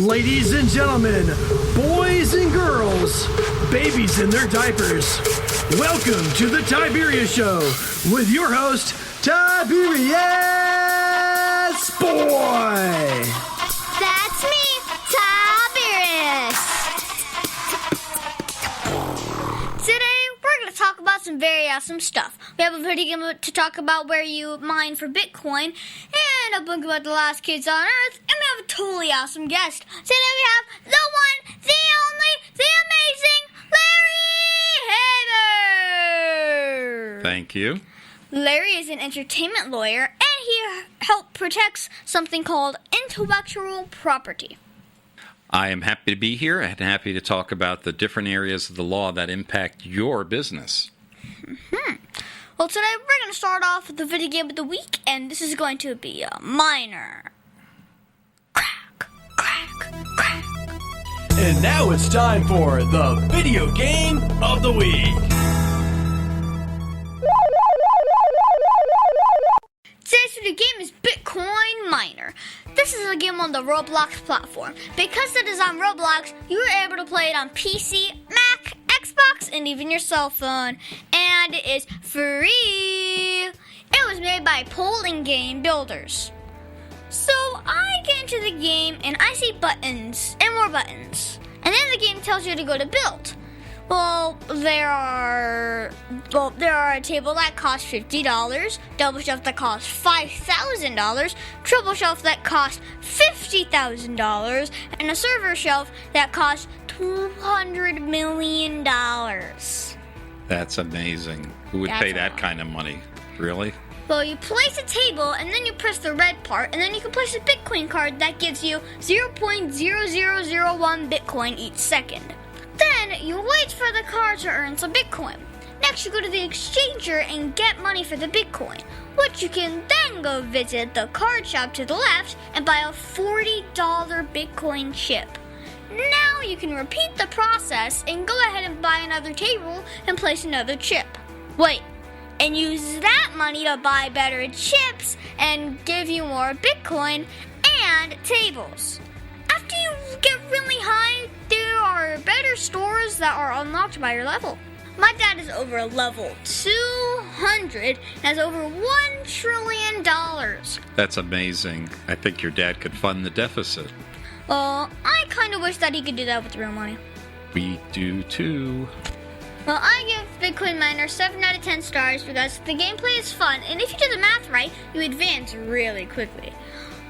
Ladies and gentlemen, boys and girls, babies in their diapers, welcome to the Tiberius Show with your host, Tiberius Boy. That's me, Tiberius. Today, we're going to talk about some very awesome stuff. We have a video game to talk about where you mine for Bitcoin, and a book about the last kids on Earth, and we have a totally awesome guest. Today we have the one, the only, the amazing Larry Haber. Thank you. Larry is an entertainment lawyer, and he helps protect something called intellectual property. I am happy to be here and happy to talk about the different areas of the law that impact your business. Well, today we're going to start off with the video game of the week, and this is going to be a miner. Crack, crack, crack. And now it's time for the video game of the week. Today's video game is Bitcoin Miner. This is a game on the Roblox platform. Because it is on Roblox, you are able to play it on PC, Mac, Xbox, and even your cell phone. And it is free. It was made by polling game builders. So I get into the game and I see buttons and more buttons. And then the game tells you to go to build. Well, there are a table that costs $50, double shelf that costs $5,000, triple shelf that costs $50,000, and a server shelf that costs $200 million. That's amazing. Who would pay that kind of money? Really? Well, you place a table, and then you press the red part, and then you can place a Bitcoin card that gives you 0.0001 Bitcoin each second. Then you wait for the card to earn some Bitcoin. Next, you go to the exchanger and get money for the Bitcoin, which you can then go visit the card shop to the left and buy a $40 Bitcoin chip. Now you can repeat the process and go ahead and buy another table and place another chip. Wait, and use that money to buy better chips and give you more Bitcoin and tables. After you get really high, there are better stores that are unlocked by your level. My dad is over level 200 and has over $1 trillion. That's amazing. I think your dad could fund the deficit. Well, I kind of wish that he could do that with real money. We do too. Well, I give Bitcoin Miner 7 out of 10 stars because the gameplay is fun, and if you do the math right, you advance really quickly.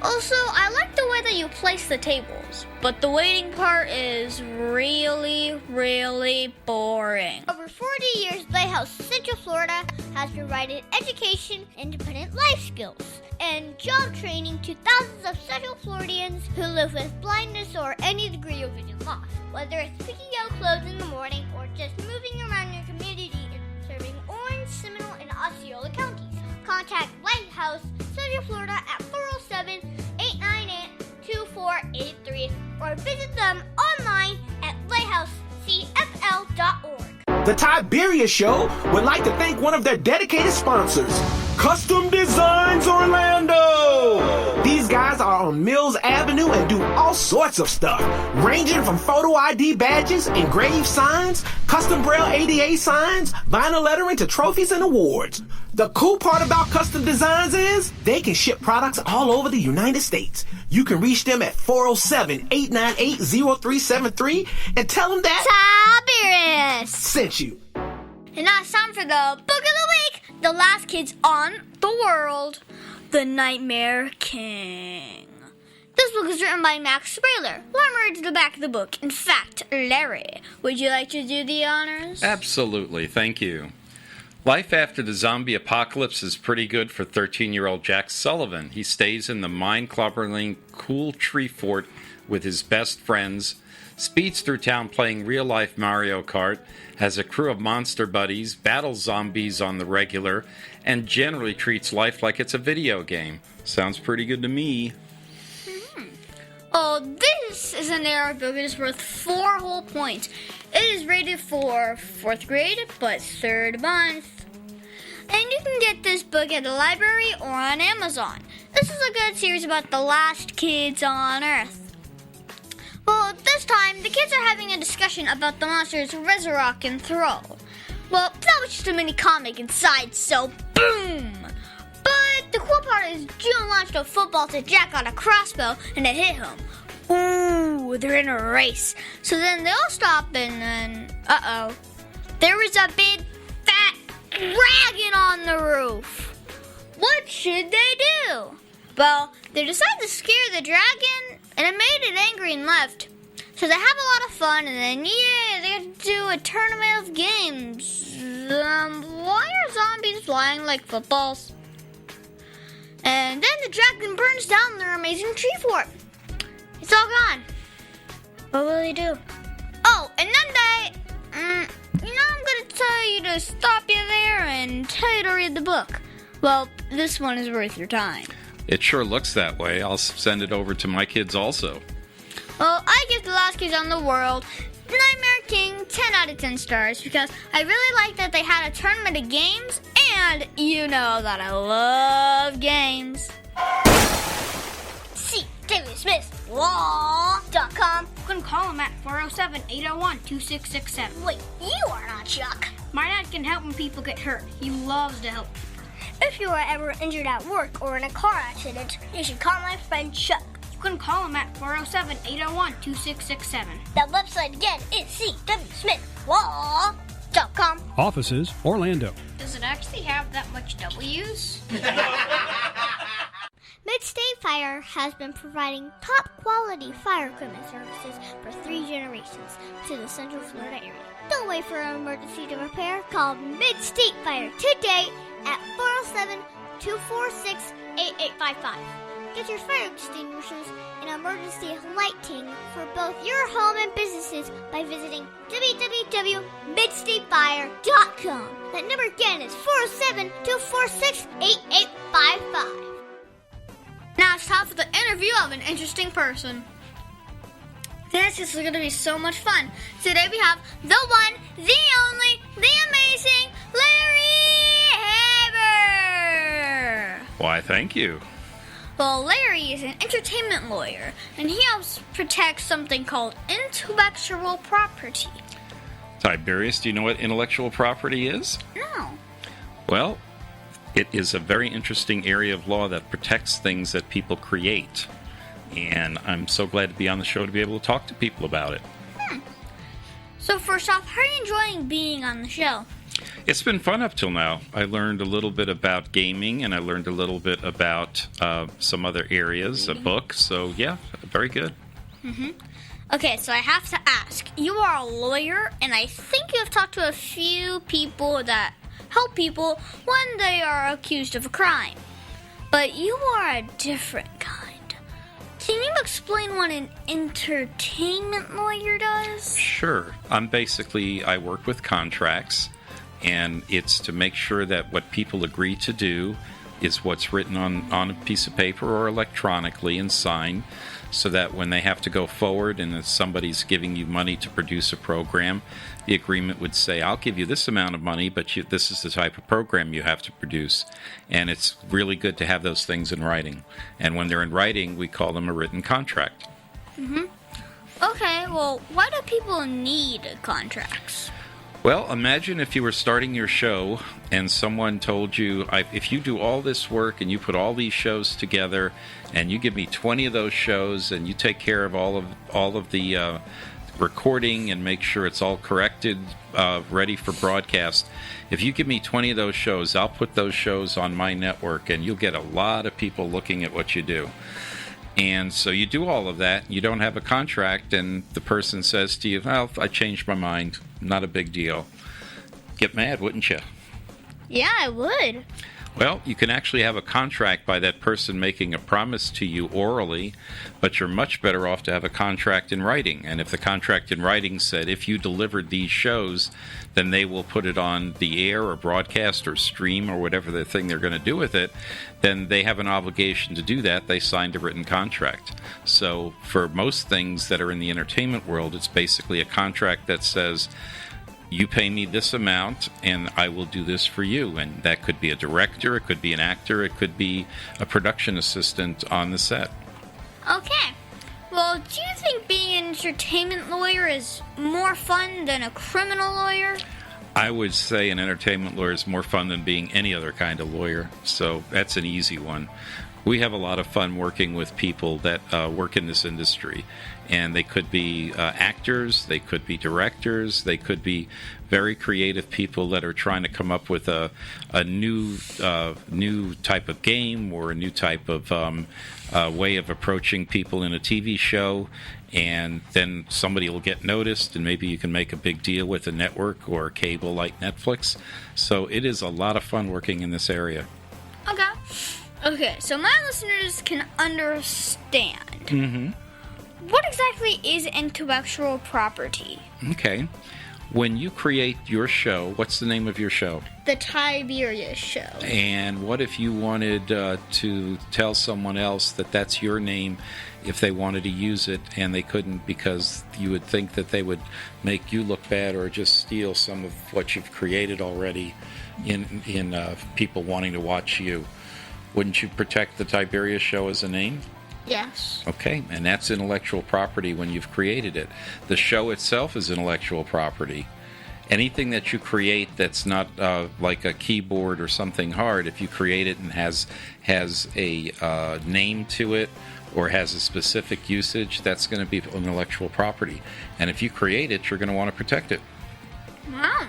Also, I like the way that you place the tables, but the waiting part is really, really boring. Over 40 years, Lighthouse Central Florida has provided education, independent life skills, and job training to thousands of Central Floridians who live with blindness or any degree of vision loss. Whether it's picking out clothes in the morning or just moving around your community and serving Orange, Seminole, and Osceola counties. Contact Lighthouse Central Florida at 407-898-2483 or visit them online at lighthousecfl.org. The Tiberius Show would like to thank one of their dedicated sponsors, Custom Designs Orlando. These guys are on Mills Avenue and do all sorts of stuff, ranging from photo ID badges, engraved signs, custom braille ADA signs, vinyl lettering to trophies and awards. The cool part about Custom Designs is they can ship products all over the United States. You can reach them at 407-898-0373 and tell them that Tiberius sent you. And now it's time for the book of the week, The Last Kids on the World, The Nightmare King. This book is written by Max Spraler. Let me read to the back of the book. In fact, Larry, would you like to do the honors? Absolutely. Thank you. Life after the zombie apocalypse is pretty good for 13-year-old Jack Sullivan. He stays in the mind-clobbering cool tree fort with his best friends, speeds through town playing real-life Mario Kart, has a crew of monster buddies, battles zombies on the regular, and generally treats life like it's a video game. Sounds pretty good to me. Oh, this is an AR book. It is worth 4 whole points. It is rated for 4th grade, but 3rd month. And you can get this book at the library or on Amazon. This is a good series about the last kids on Earth. time, the kids are having a discussion about the monsters Resurrect and Throw. Well, that was just a mini comic inside, so boom! But the cool part is June launched a football to Jack on a crossbow, and it hit him. Ooh, they're in a race. So then they all stop, and then, there was a big, fat dragon on the roof. What should they do? Well, they decided to scare the dragon, and it made it angry and left. So they have a lot of fun, and then, they get to do a tournament of games. Why are zombies flying like footballs? And then the dragon burns down their amazing tree fort. It's all gone. What will they do? Oh, and then I'm going to tell you to stop you there and tell you to read the book. Well, this one is worth your time. It sure looks that way. I'll send it over to my kids also. Well, I give The Last Kids on the World Nightmare King 10 out of 10 stars because I really like that they had a tournament of games, and you know that I love games. See Tiberius Law.com. You can call him at 407-801-2667. Wait, you are not Chuck. My dad can help when people get hurt. He loves to help. If you are ever injured at work or in a car accident, you should call my friend Chuck. You can call him at 407-801-2667. That website again is cwsmithlaw.com. Offices, Orlando. Does it actually have that much W's? Mid-State Fire has been providing top-quality fire equipment services for 3 generations to the Central Florida area. Don't wait for an emergency to repair. Call Mid-State Fire today at 407-246-8855. Get your fire extinguishers and emergency lighting for both your home and businesses by visiting www.midstatefire.com. That number again is 407-246-8855. Now it's time for the interview of an interesting person. This is going to be so much fun. Today we have the one, the only, the amazing Larry Haber. Why, thank you. Well, Larry is an entertainment lawyer, and he helps protect something called intellectual property. Tiberius, do you know what intellectual property is? No. Well, it is a very interesting area of law that protects things that people create. And I'm so glad to be on the show to be able to talk to people about it. So first off, how are you enjoying being on the show? It's been fun up till now. I learned a little bit about gaming, and I learned a little bit about some other areas, a book. So, yeah, very good. Okay, so I have to ask. You are a lawyer, and I think you have talked to a few people that help people when they are accused of a crime. But you are a different kind. Can you explain what an entertainment lawyer does? Sure. I work with contracts, and it's to make sure that what people agree to do is what's written on a piece of paper or electronically and signed, so that when they have to go forward and if somebody's giving you money to produce a program, the agreement would say, I'll give you this amount of money, but this is the type of program you have to produce. And it's really good to have those things in writing. And when they're in writing, we call them a written contract. Okay, well, why do people need contracts? Well, imagine if you were starting your show and someone told you, if you do all this work and you put all these shows together and you give me 20 of those shows and you take care of all of the recording and make sure it's all corrected, ready for broadcast, if you give me 20 of those shows, I'll put those shows on my network and you'll get a lot of people looking at what you do. And so you do all of that, you don't have a contract, and the person says to you, well, I changed my mind, not a big deal. Get mad, wouldn't you? Yeah, I would. Well, you can actually have a contract by that person making a promise to you orally, but you're much better off to have a contract in writing. And if the contract in writing said, if you delivered these shows, then they will put it on the air or broadcast or stream or whatever the thing they're going to do with it, then they have an obligation to do that. They signed a written contract. So for most things that are in the entertainment world, it's basically a contract that says, you pay me this amount, and I will do this for you. And that could be a director, it could be an actor, it could be a production assistant on the set. Okay. Well, do you think being an entertainment lawyer is more fun than a criminal lawyer? I would say an entertainment lawyer is more fun than being any other kind of lawyer, so that's an easy one. We have a lot of fun working with people that work in this industry, and they could be actors, they could be directors, they could be very creative people that are trying to come up with a new type of game or a new type of way of approaching people in a TV show, and then somebody will get noticed, and maybe you can make a big deal with a network or cable like Netflix. So it is a lot of fun working in this area. Okay, so my listeners can understand. Mm-hmm. What exactly is intellectual property? Okay. When you create your show, what's the name of your show? The Tiberius Show. And what if you wanted to tell someone else that that's your name if they wanted to use it and they couldn't because you would think that they would make you look bad or just steal some of what you've created already in people wanting to watch you? Wouldn't you protect the Tiberius Show as a name? Yes. Okay, and that's intellectual property when you've created it. The show itself is intellectual property. Anything that you create that's not like a keyboard or something hard, if you create it and has a name to it or has a specific usage, that's going to be intellectual property. And if you create it, you're going to want to protect it. Wow.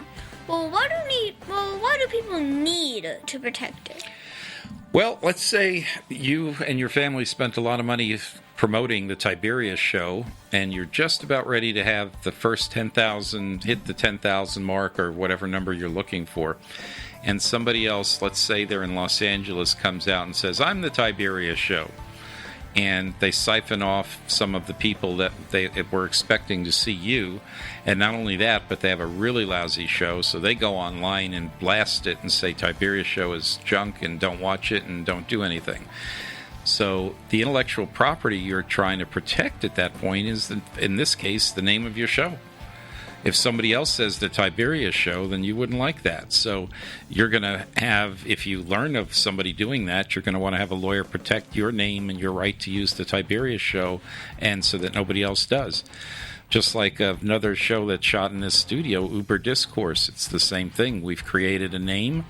Well, why do people need to protect it? Well, let's say you and your family spent a lot of money promoting the Tiberius Show, and you're just about ready to have the first 10,000 hit the 10,000 mark or whatever number you're looking for. And somebody else, let's say they're in Los Angeles, comes out and says, "I'm the Tiberius Show." And they siphon off some of the people that they were expecting to see you. And not only that, but they have a really lousy show, so they go online and blast it and say Tiberius Show is junk and don't watch it and don't do anything. So the intellectual property you're trying to protect at that point is, in this case, the name of your show. If somebody else says the Tiberius Show, then you wouldn't like that. So you're going to have, if you learn of somebody doing that, you're going to want to have a lawyer protect your name and your right to use the Tiberius Show, and so that nobody else does. Just like another show that's shot in this studio, Uber Discourse, it's the same thing. We've created a name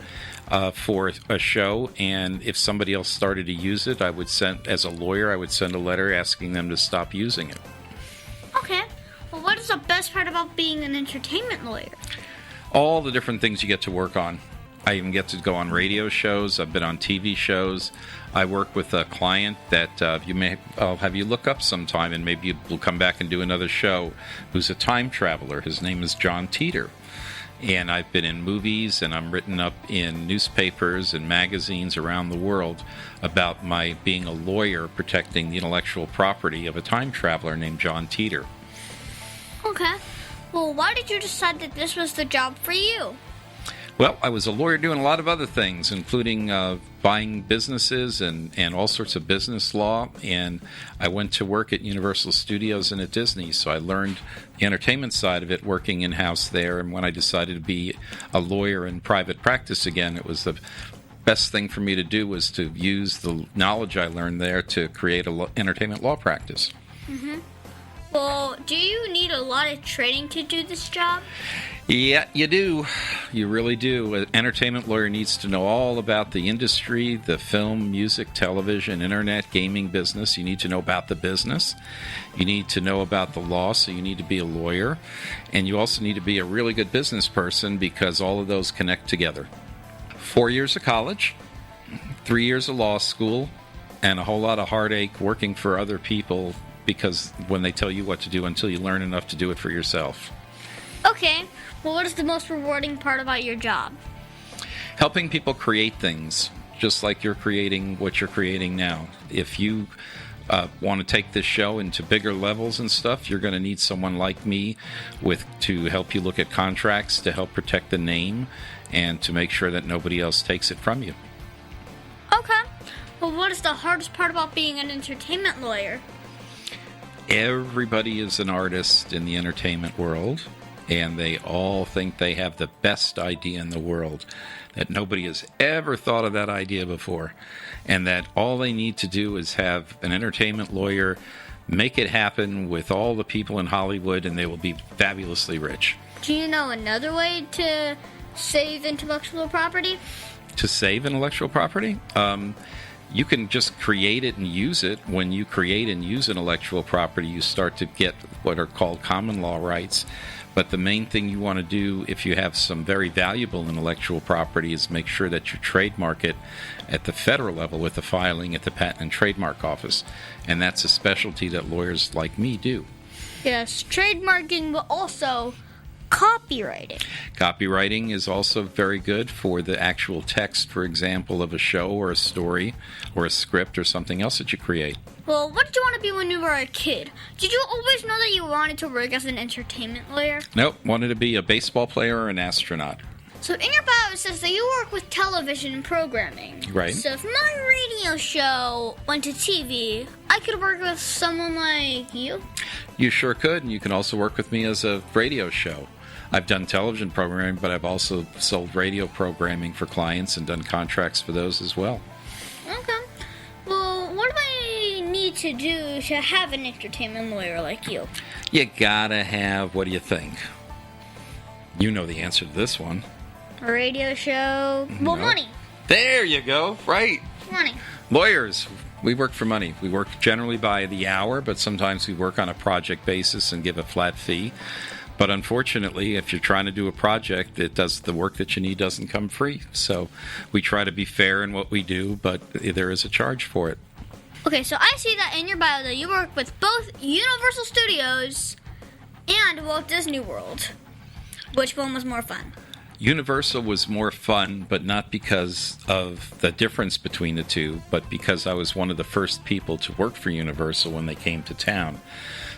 for a show, and if somebody else started to use it, as a lawyer, I would send a letter asking them to stop using it. Okay. Well, what is the best part about being an entertainment lawyer? All the different things you get to work on. I even get to go on radio shows. I've been on TV shows. I work with a client that I'll have you look up sometime, and maybe we'll come back and do another show, who's a time traveler. His name is John Teeter. And I've been in movies, and I'm written up in newspapers and magazines around the world about my being a lawyer protecting the intellectual property of a time traveler named John Teeter. Okay. Well, why did you decide that this was the job for you? Well, I was a lawyer doing a lot of other things, including buying businesses and all sorts of business law. And I went to work at Universal Studios and at Disney, so I learned the entertainment side of it working in-house there. And when I decided to be a lawyer in private practice again, it was the best thing for me to do was to use the knowledge I learned there to create an entertainment law practice. Mm-hmm. Well, do you need a lot of training to do this job? Yeah, you do. You really do. An entertainment lawyer needs to know all about the industry, the film, music, television, internet, gaming business. You need to know about the business. You need to know about the law, so you need to be a lawyer. And you also need to be a really good business person because all of those connect together. 4 years of college, 3 years of law school, and a whole lot of heartache working for other people because when they tell you what to do until you learn enough to do it for yourself. Okay. Well, what is the most rewarding part about your job? Helping people create things, just like you're creating what you're creating now. If you want to take this show into bigger levels and stuff, you're going to need someone like me to help you look at contracts, to help protect the name, and to make sure that nobody else takes it from you. Okay. Well, what is the hardest part about being an entertainment lawyer? Everybody is an artist in the entertainment world, and they all think they have the best idea in the world, that nobody has ever thought of that idea before, and that all they need to do is have an entertainment lawyer make it happen with all the people in Hollywood, and they will be fabulously rich. Do you know another way to save intellectual property? To save intellectual property? You can just create it and use it. When you create and use intellectual property, you start to get what are called common law rights. But the main thing you want to do if you have some very valuable intellectual property is make sure that you trademark it at the federal level with the filing at the Patent and Trademark Office. And that's a specialty that lawyers like me do. Yes, trademarking, but also copywriting. Copywriting is also very good for the actual text, for example, of a show or a story or a script or something else that you create. Well, what did you want to be when you were a kid? Did you always know that you wanted to work as an entertainment lawyer? Nope, wanted to be a baseball player or an astronaut. So in your bio it says that you work with television and programming. Right. So if my radio show went to TV, I could work with someone like you? You sure could, and you can also work with me as a radio show. I've done television programming, but I've also sold radio programming for clients and done contracts for those as well. Okay. Well, what do I need to do to have an entertainment lawyer like you? You gotta have, what do you think? You know the answer to this one. A radio show? Well, No. money. There you go, right. Money. Lawyers, we work for money. We work generally by the hour, but sometimes we work on a project basis and give a flat fee. But unfortunately, if you're trying to do a project, the work that you need doesn't come free. So we try to be fair in what we do, but there is a charge for it. Okay, so I see that in your bio that you work with both Universal Studios and Walt Disney World. Which one was more fun? Universal was more fun, but not because of the difference between the two, but because I was one of the first people to work for Universal when they came to town.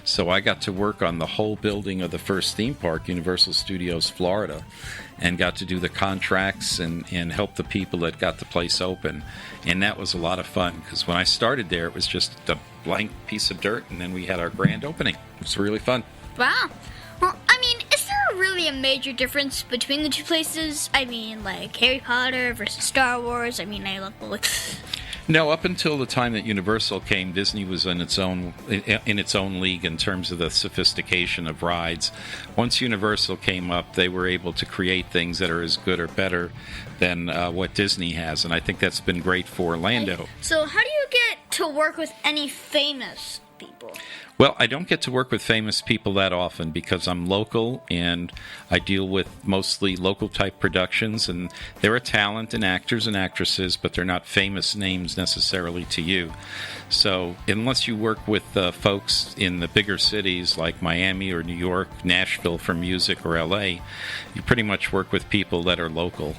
So I got to work on the whole building of the first theme park, Universal Studios Florida, and got to do the contracts and help the people that got the place open. And that was a lot of fun, because when I started there, it was just a blank piece of dirt, and then we had our grand opening. It was really fun. Wow. Well, I mean, is there really a major difference between the two places? I mean, like Harry Potter versus Star Wars. I mean, I love both. No, up until the time that Universal came, Disney was in its own league in terms of the sophistication of rides. Once Universal came up, they were able to create things that are as good or better than what Disney has, and I think that's been great for Orlando. So how do you get to work with any famous people? Well, I don't get to work with famous people that often because I'm local and I deal with mostly local type productions, and they're a talent and actors and actresses, but they're not famous names necessarily to you. So unless you work with folks in the bigger cities like Miami or New York, Nashville for music, or LA, you pretty much work with people that are local.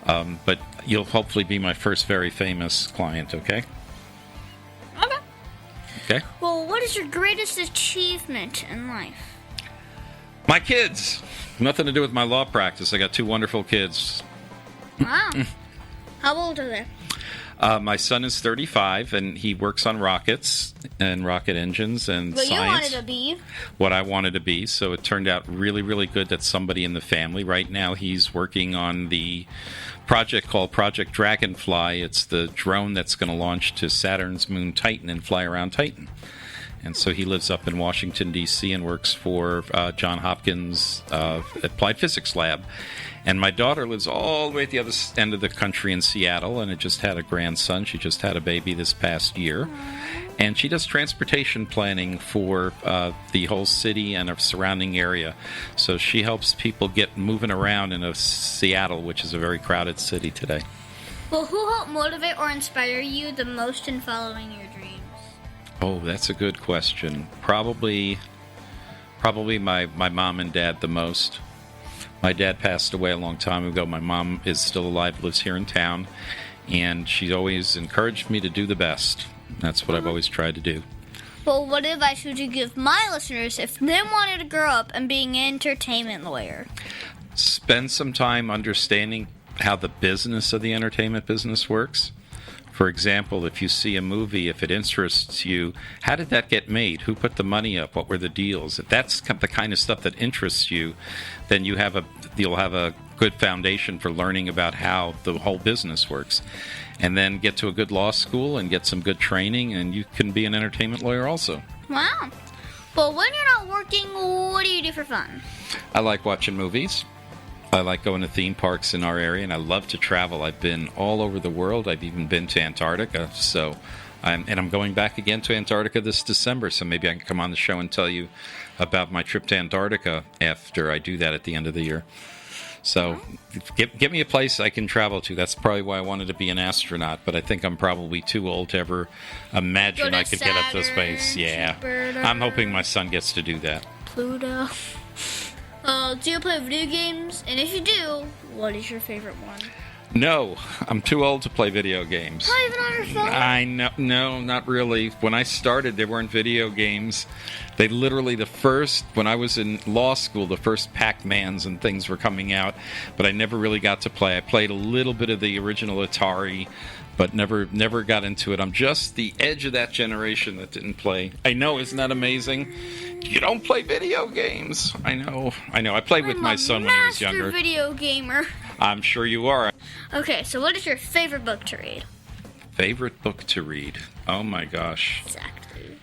But you'll hopefully be my first very famous client, okay? Okay. Well, what is your greatest achievement in life? My kids. Nothing to do with my law practice. I got two wonderful kids. Wow. How old are they? My son is 35, and he works on rockets and rocket engines and What science. you wanted to be. What I wanted to be. So it turned out really, really good that somebody in the family. Right now, he's working on the project called Project Dragonfly. It's the drone that's going to launch to Saturn's moon Titan and fly around Titan. And so he lives up in Washington, D.C. and works for John Hopkins Applied Physics Lab. And my daughter lives all the way at the other end of the country in Seattle, and it just had a grandson. She just had a baby this past year. And she does transportation planning for the whole city and a surrounding area. So she helps people get moving around in Seattle, which is a very crowded city today. Well, who helped motivate or inspire you the most in following your dreams? Oh, that's a good question. Probably my mom and dad the most. My dad passed away a long time ago. My mom is still alive, lives here in town, and she always encouraged me to do the best. That's what I've always tried to do. Well, what advice would you give my listeners if they wanted to grow up and being an entertainment lawyer? Spend some time understanding how the business of the entertainment business works. For example, if you see a movie, if it interests you, how did that get made? Who put the money up? What were the deals? If that's the kind of stuff that interests you, then you'll have a good foundation for learning about how the whole business works. And then get to a good law school and get some good training, and you can be an entertainment lawyer also. Wow. But when you're not working, what do you do for fun? I like watching movies. I like going to theme parks in our area, and I love to travel. I've been all over the world. I've even been to Antarctica, I'm going back again to Antarctica this December, so maybe I can come on the show and tell you about my trip to Antarctica after I do that at the end of the year. So get me a place I can travel to. That's probably why I wanted to be an astronaut, but I think I'm probably too old to ever imagine I could get up to space. Yeah, Jupiter, I'm hoping my son gets to do that. Pluto. Do you play video games? And if you do, what is your favorite one? No, I'm too old to play video games. Not even on your phone? I know, no, not really. When I started, there weren't video games. They literally, when I was in law school, the first Pac-Mans and things were coming out, but I never really got to play. I played a little bit of the original Atari, but never got into it. I'm just the edge of that generation that didn't play. I know, isn't that amazing? You don't play video games. I know. I played with my son when he was younger. I'm a master video gamer. I'm sure you are. Okay, so what is your favorite book to read? Favorite book to read? Oh my gosh. Exactly.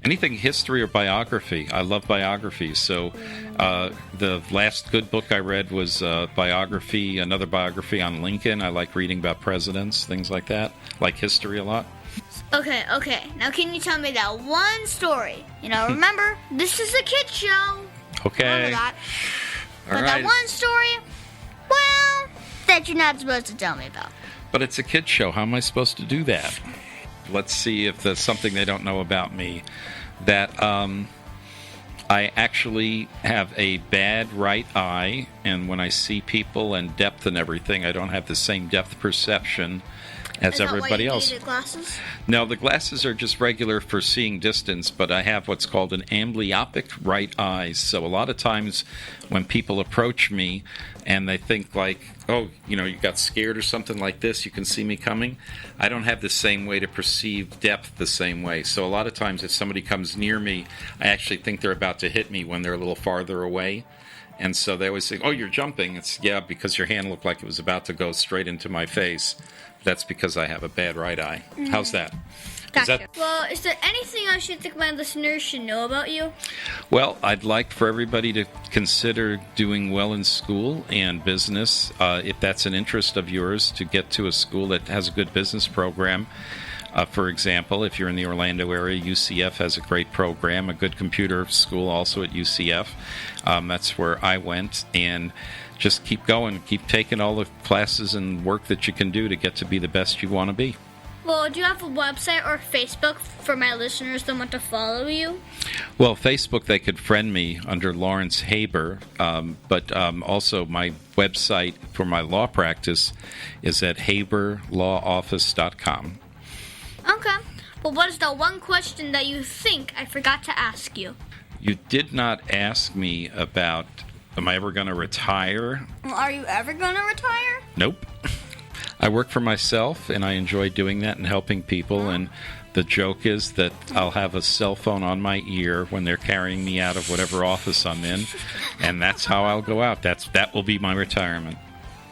Anything history or biography. I love biographies. So the last good book I read was another biography on Lincoln. I like reading about presidents, things like that. Like history a lot. Okay. Now can you tell me that one story? Remember, this is a kid's show. Okay. Remember that. All But right. that one story, well, that you're not supposed to tell me about. But it's a kid's show. How am I supposed to do that? Let's see if there's something they don't know about me. That I actually have a bad right eye, and when I see people and depth and everything, I don't have the same depth perception as everybody else. Is that why you needed glasses? No, the glasses are just regular for seeing distance, but I have what's called an amblyopic right eye. So a lot of times when people approach me and they think like, oh, you got scared or something like this, you can see me coming, I don't have the same way to perceive depth the same way. So a lot of times if somebody comes near me, I actually think they're about to hit me when they're a little farther away. And so they always say, oh, you're jumping. It's, yeah, because your hand looked like it was about to go straight into my face. That's because I have a bad right eye. Mm-hmm. How's that? Gotcha. Well, is there anything else you think my listeners should know about you? Well, I'd like for everybody to consider doing well in school and business. If that's an interest of yours, to get to a school that has a good business program. For example, if you're in the Orlando area, UCF has a great program, a good computer school also at UCF. That's where I went, and just keep going, keep taking all the classes and work that you can do to get to be the best you want to be. Well, do you have a website or Facebook for my listeners that want to follow you? Well, Facebook, they could friend me under Lawrence Haber, but also my website for my law practice is at haberlawoffice.com. Okay. Well, what is the one question that you think I forgot to ask you? You did not ask me about, am I ever going to retire? Well, are you ever going to retire? Nope. I work for myself, and I enjoy doing that and helping people, and the joke is that I'll have a cell phone on my ear when they're carrying me out of whatever office I'm in, and that's how I'll go out. That will be my retirement.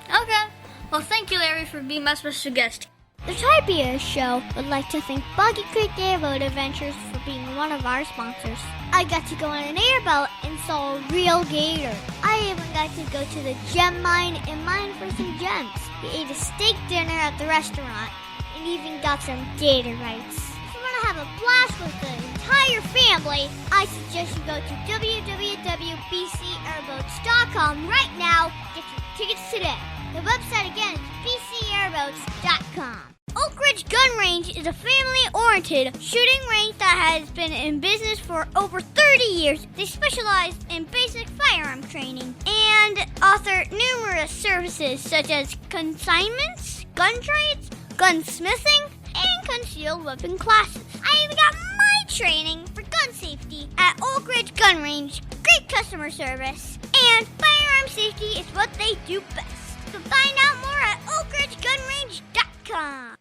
Okay. Well, thank you, Larry, for being my special guest. The Tiberius Show would like to thank Boggy Creek Airboat Adventures for being one of our sponsors. I got to go on an airboat and saw a real gator. I even got to go to the gem mine and mine for some gems. We ate a steak dinner at the restaurant and even got some gator rights. If you want to have a blast with the entire family, I suggest you go to www.bcairboats.com right now. Get your tickets today. The website again is bcairboats.com. Oak Ridge Gun Range is a family-oriented shooting range that has been in business for over 30 years. They specialize in basic firearm training and offer numerous services such as consignments, gun trades, gunsmithing, and concealed weapon classes. I even got my training for gun safety at Oak Ridge Gun Range. Great customer service, and firearm safety is what they do best. So find out more at oakridgegunrange.com.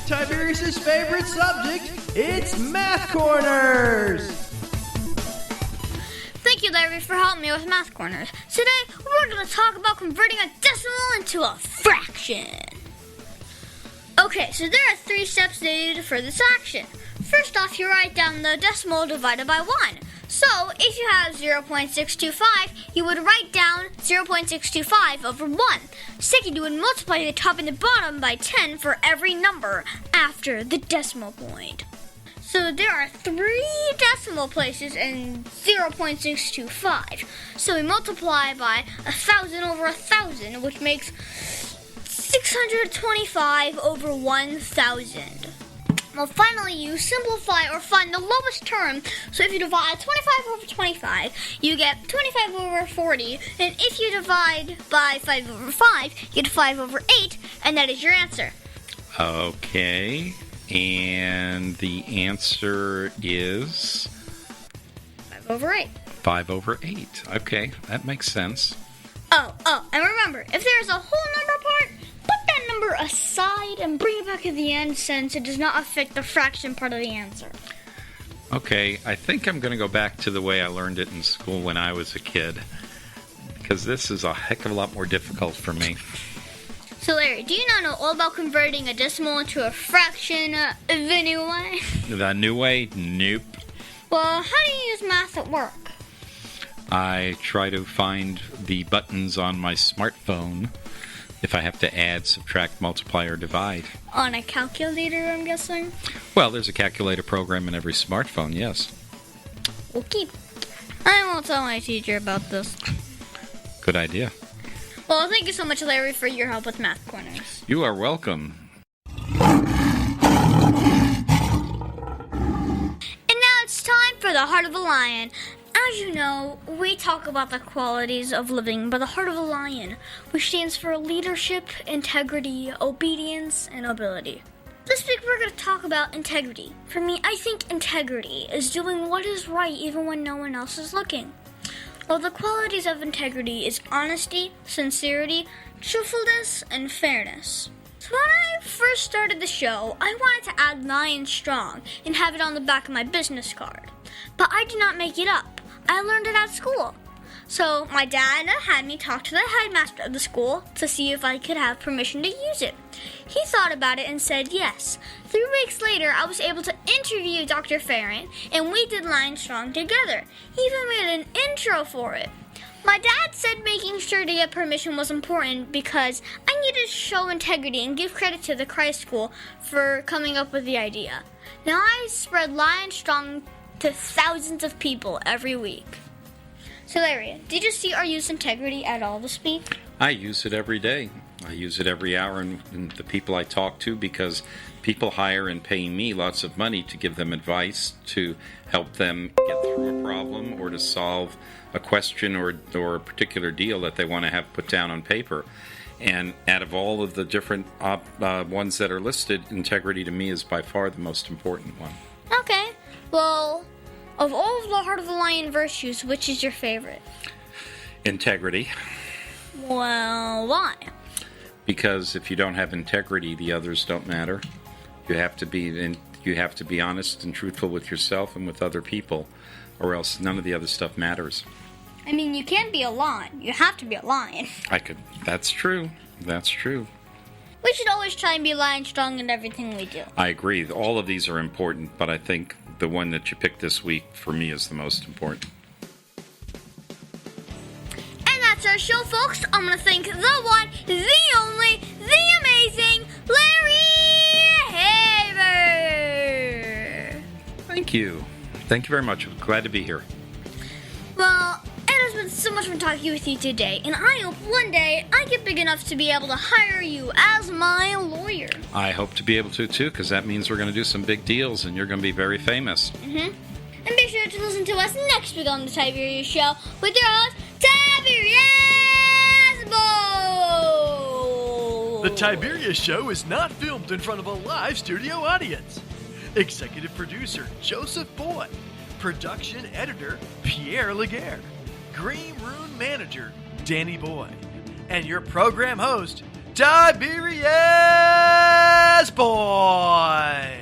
Tiberius' favorite subject, it's Math Corners! Thank you, Larry, Larry, for helping me with Math Corners. Today, we're going to talk about converting a decimal into a fraction. Okay, so there are 3 steps needed for this action. First off, you write down the decimal divided by 1. So, if you have 0.625, you would write down 0.625 over 1. Second, you would multiply the top and the bottom by 10 for every number after the decimal point. So there are 3 decimal places in 0.625. So we multiply by 1,000 over 1,000, which makes 625 over 1,000. Well, finally, you simplify or find the lowest term. So if you divide 25 over 25, you get 25 over 40. And if you divide by 5 over 5, you get 5 over 8, and that is your answer. Okay. And the answer is 5 over 8. 5 over 8. Okay, that makes sense. Oh, and remember, if there is a whole number part, put that number aside and bring it back at the end since it does not affect the fraction part of the answer. Okay, I think I'm going to go back to the way I learned it in school when I was a kid, because this is a heck of a lot more difficult for me. So Larry, do you not know all about converting a decimal into a fraction the new way? The new way? Nope. Well, how do you use math at work? I try to find the buttons on my smartphone if I have to add, subtract, multiply, or divide. On a calculator, I'm guessing? Well, there's a calculator program in every smartphone, yes. Okay. I won't tell my teacher about this. Good idea. Well, thank you so much, Larry, for your help with Math Corners. You are welcome. And now it's time for the Heart of a Lion. As you know, we talk about the qualities of living by the heart of a lion, which stands for leadership, integrity, obedience, and ability. This week we're going to talk about integrity. For me, I think integrity is doing what is right even when no one else is looking. Well, the qualities of integrity is honesty, sincerity, truthfulness, and fairness. So when I first started the show, I wanted to add Lion Strong and have it on the back of my business card. But I did not make it up. I learned it at school. So my dad had me talk to the headmaster of the school to see if I could have permission to use it. He thought about it and said yes. 3 weeks later, I was able to interview Dr. Farron, and we did Lion Strong together. He even made an intro for it. My dad said making sure to get permission was important because I needed to show integrity and give credit to the Christ School for coming up with the idea. Now I spread Lion Strong to thousands of people every week. So Larry, did you see or use integrity at all this week? I use it every day. I use it every hour in the people I talk to because people hire and pay me lots of money to give them advice, to help them get through a problem or to solve a question or a particular deal that they want to have put down on paper. And out of all of the different ones that are listed, integrity to me is by far the most important one. Okay. Well, of all of the Heart of the Lion virtues, which is your favorite? Integrity. Well, why? Because if you don't have integrity, the others don't matter. You have to be honest and truthful with yourself and with other people, or else none of the other stuff matters. I mean, you can't be a lion. You have to be a lion. That's true. That's true. We should always try and be lion strong in everything we do. I agree. All of these are important, but I think the one that you picked this week, for me, is the most important. And that's our show, folks. I'm going to thank the one, the only, the amazing Larry Haber. Thank you. Thank you very much. I'm glad to be here. Well, it has been so much fun talking with you today, and I hope one day I get big enough to be able to hire you as my lawyer. I hope to be able to, too, because that means we're going to do some big deals, and you're going to be very famous. Mm-hmm. And be sure to listen to us next week on The Tiberius Show with your host, Tiberius Bowl. The Tiberius Show is not filmed in front of a live studio audience. Executive producer, Joseph Boyd. Production editor, Pierre Laguerre. Green Room manager, Danny Boyd. And your program host, Tiberius Boy.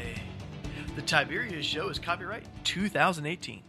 The Tiberius Show is copyright 2018.